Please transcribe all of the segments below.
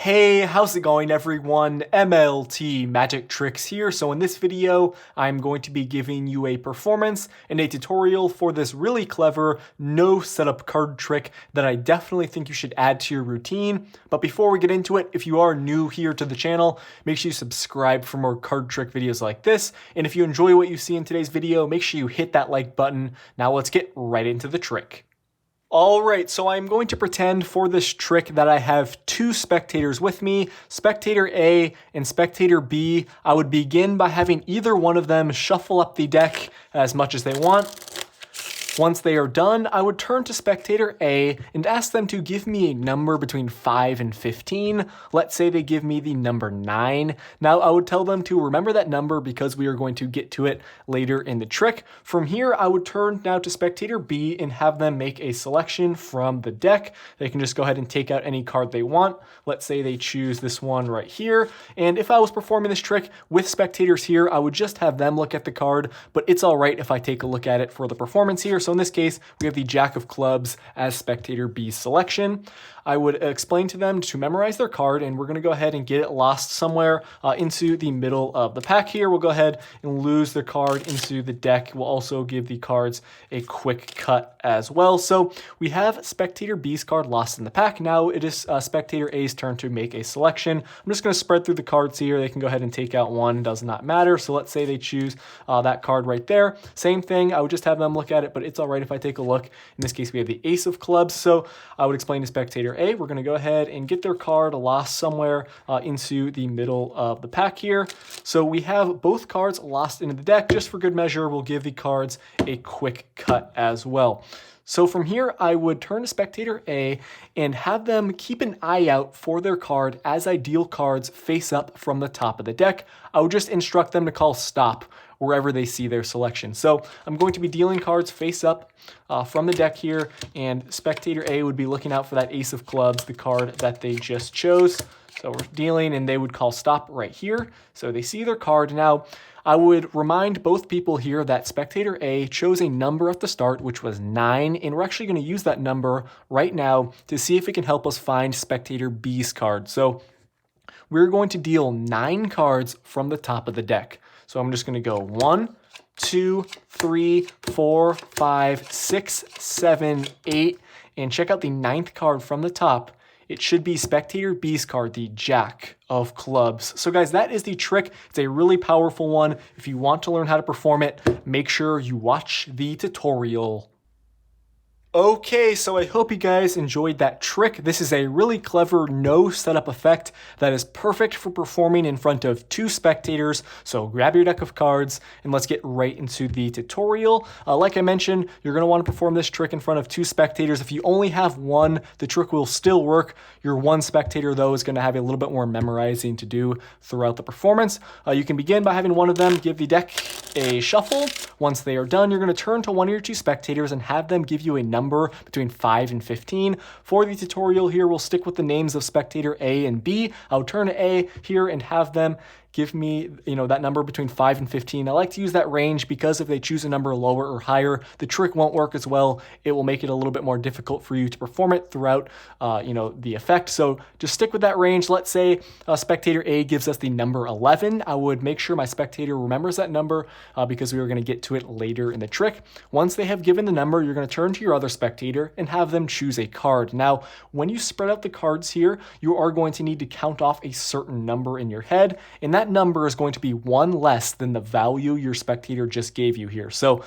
Hey, how's it going everyone? MLT Magic Tricks here. So in this video, I'm going to be giving you a performance and a tutorial for this really clever no setup card trick that I definitely think you should add to your routine. But before we get into it, if you are new here to the channel, make sure you subscribe for more card trick videos like this. And if you enjoy what you see in today's video, make sure you hit that like button. Now let's get right into the trick. Alright, so I'm going to pretend for this trick that I have two spectators with me, Spectator A and Spectator B. I would begin by having either one of them shuffle up the deck as much as they want. Once they are done, I would turn to Spectator A and ask them to give me a number between 5 and 15. Let's say they give me the number 9. Now I would tell them to remember that number because we are going to get to it later in the trick. From here, I would turn now to Spectator B and have them make a selection from the deck. They can just go ahead and take out any card they want. Let's say they choose this one right here. And if I was performing this trick with spectators here, I would just have them look at the card, but it's all right if I take a look at it for the performance here. So in this case, we have the Jack of Clubs as Spectator B's selection. I would explain to them to memorize their card, and we're going to go ahead and get it lost somewhere into the middle of the pack here. We'll go ahead and lose the card into the deck. We'll also give the cards a quick cut as well. So we have Spectator B's card lost in the pack. Now it is Spectator A's turn to make a selection. I'm just going to spread through the cards here. They can go ahead and take out one, does not matter. So let's say they choose that card right there. Same thing, I would just have them look at it, but it's all right if I take a look. In this case, we have the Ace of Clubs. So I would explain to Spectator A, we're going to go ahead and get their card lost somewhere into the middle of the pack here. So we have both cards lost into the deck. Just for good measure, we'll give the cards a quick cut as well. So from here, I would turn to Spectator A and have them keep an eye out for their card as I deal cards face up from the top of the deck. I would just instruct them to call stop wherever they see their selection. So I'm going to be dealing cards face up from the deck here, and Spectator A would be looking out for that Ace of Clubs, the card that they just chose. So we're dealing, and they would call stop right here. So they see their card. Now, I would remind both people here that Spectator A chose a number at the start, which was 9, and we're actually going to use that number right now to see if it can help us find Spectator B's card. So we're going to deal 9 cards from the top of the deck. So I'm just going to go 1, 2, 3, 4, 5, 6, 7, 8, and check out the 9th card from the top. It should be Spectator B's card, the Jack of Clubs. So guys, that is the trick. It's a really powerful one. If you want to learn how to perform it, make sure you watch the tutorial. Okay, so I hope you guys enjoyed that trick. This is a really clever no setup effect that is perfect for performing in front of 2 spectators. So grab your deck of cards and let's get right into the tutorial. Like I mentioned, you're going to want to perform this trick in front of 2 spectators. If you only have one, the trick will still work. Your one spectator, though, is going to have a little bit more memorizing to do throughout the performance. You can begin by having one of them give the deck a shuffle. Once they are done, you're going to turn to one of your 2 spectators and have them give you a number between 5 and 15. For the tutorial here, we'll stick with the names of Spectator A and B. I'll turn to A here and have them give me, that number between 5 and 15. I like to use that range because if they choose a number lower or higher, the trick won't work as well. It will make it a little bit more difficult for you to perform it throughout, the effect. So just stick with that range. Let's say Spectator A gives us the number 11. I would make sure my spectator remembers that number because we are going to get to it later in the trick. Once they have given the number, you're going to turn to your other spectator and have them choose a card. Now, when you spread out the cards here, you are going to need to count off a certain number in your head, and that number is going to be 1 less than the value your spectator just gave you here. So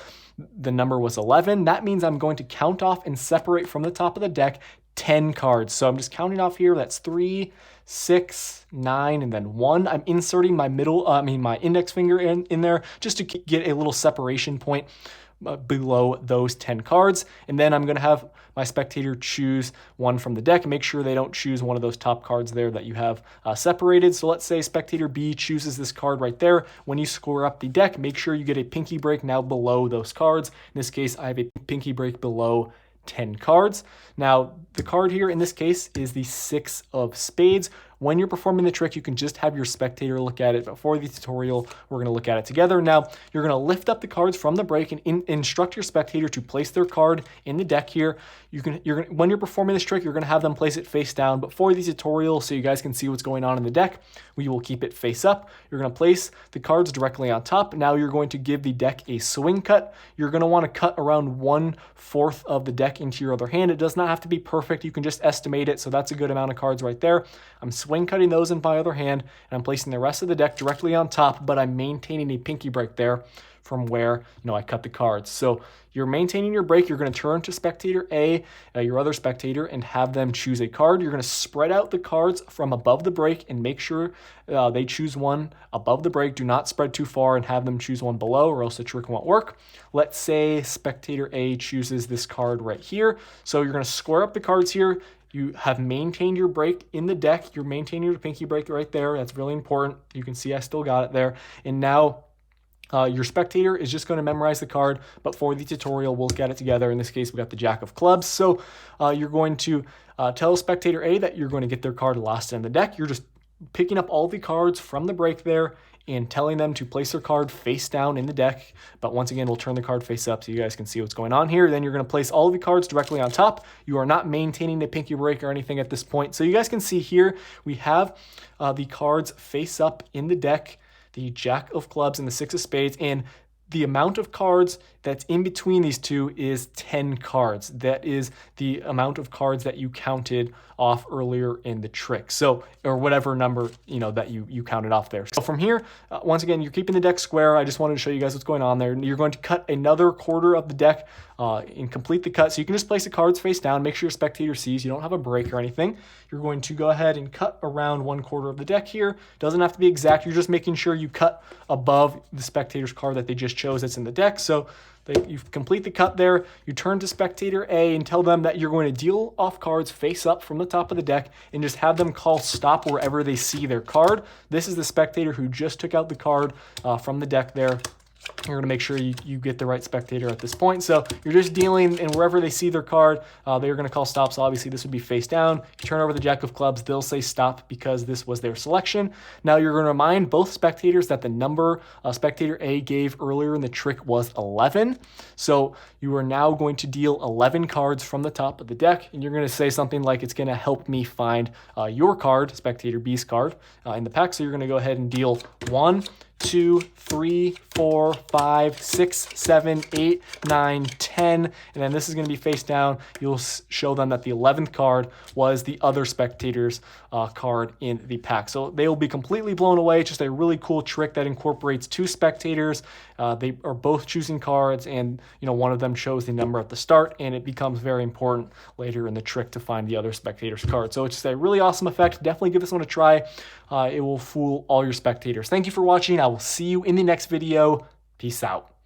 the number was 11. That means I'm going to count off and separate from the top of the deck 10 cards. So I'm just counting off here. That's 3, 6, 9, and then 1. I'm inserting my my index finger in there just to get a little separation point below those 10 cards. And then I'm going to have my spectator choose one from the deck. Make sure they don't choose one of those top cards there that you have separated. So let's say Spectator B chooses this card right there. When you score up the deck, make sure you get a pinky break now below those cards. In this case, I have a pinky break below 10 cards. Now, the card here in this case is the 6 of spades. when you're performing the trick, you can just have your spectator look at it, but for the tutorial, we're going to look at it together. Now, you're going to lift up the cards from the break and instruct your spectator to place their card in the deck here. When you're performing this trick, you're going to have them place it face down, but for the tutorial, so you guys can see what's going on in the deck, we will keep it face up. You're going to place the cards directly on top. Now you're going to give the deck a swing cut. You're going to want to cut around 1/4 of the deck into your other hand. It does not have to be perfect. You can just estimate it, so that's a good amount of cards right there. I'm swing cutting those in my other hand, and I'm placing the rest of the deck directly on top, but I'm maintaining a pinky break there from where I cut the cards. So you're maintaining your break. You're going to turn to spectator A, your other spectator, and have them choose a card. You're going to spread out the cards from above the break and make sure they choose one above the break. Do not spread too far and have them choose one below, or else the trick won't work. Let's say spectator A chooses this card right here. So you're going to square up the cards here. You have maintained your break in the deck. You're maintaining your pinky break right there. That's really important. You can see I still got it there. And now your spectator is just going to memorize the card, but for the tutorial, we'll look at it together. In this case, we got the Jack of Clubs. So you're going to tell spectator A that you're going to get their card last in the deck. You're just picking up all the cards from the break there and telling them to place their card face down in the deck. But once again, we'll turn the card face up so you guys can see what's going on here. Then you're going to place all of the cards directly on top. You are not maintaining the pinky break or anything at this point. So you guys can see here, we have the cards face up in the deck, the Jack of Clubs and the Six of Spades, and the amount of cards that's in between these two is 10 cards. That is the amount of cards that you counted off earlier in the trick. So, or whatever number, that you counted off there. So from here, once again, you're keeping the deck square. I just wanted to show you guys what's going on there. You're going to cut another quarter of the deck and complete the cut. So you can just place the cards face down, make sure your spectator sees. You don't have a break or anything. You're going to go ahead and cut around 1/4 of the deck here. Doesn't have to be exact. You're just making sure you cut above the spectator's card that they just chose that's in the deck. So you complete the cut there. You turn to spectator A and tell them that you're going to deal off cards face up from the top of the deck and just have them call stop wherever they see their card. This is the spectator who just took out the card from the deck there. You're going to make sure you get the right spectator at this point. So you're just dealing, and wherever they see their card, they're going to call stop. So obviously this would be face down. You turn over the Jack of Clubs, they'll say stop because this was their selection. Now you're going to remind both spectators that the number spectator A gave earlier in the trick was 11. So you are now going to deal 11 cards from the top of the deck, and you're going to say something like, it's going to help me find your card, spectator B's card, in the pack. So you're going to go ahead and deal 1, 2, 3, 4, 5, 6, 7, 8, 9, 10, and then this is going to be face down. You'll show them that the 11th card was the other spectator's card in the pack. So they will be completely blown away. It's just a really cool trick that incorporates two spectators. They are both choosing cards, and one of them chose the number at the start, and it becomes very important later in the trick to find the other spectator's card. So it's just a really awesome effect. Definitely give this one a try. It will fool all your spectators. Thank you for watching. I will see you in the next video. Peace out.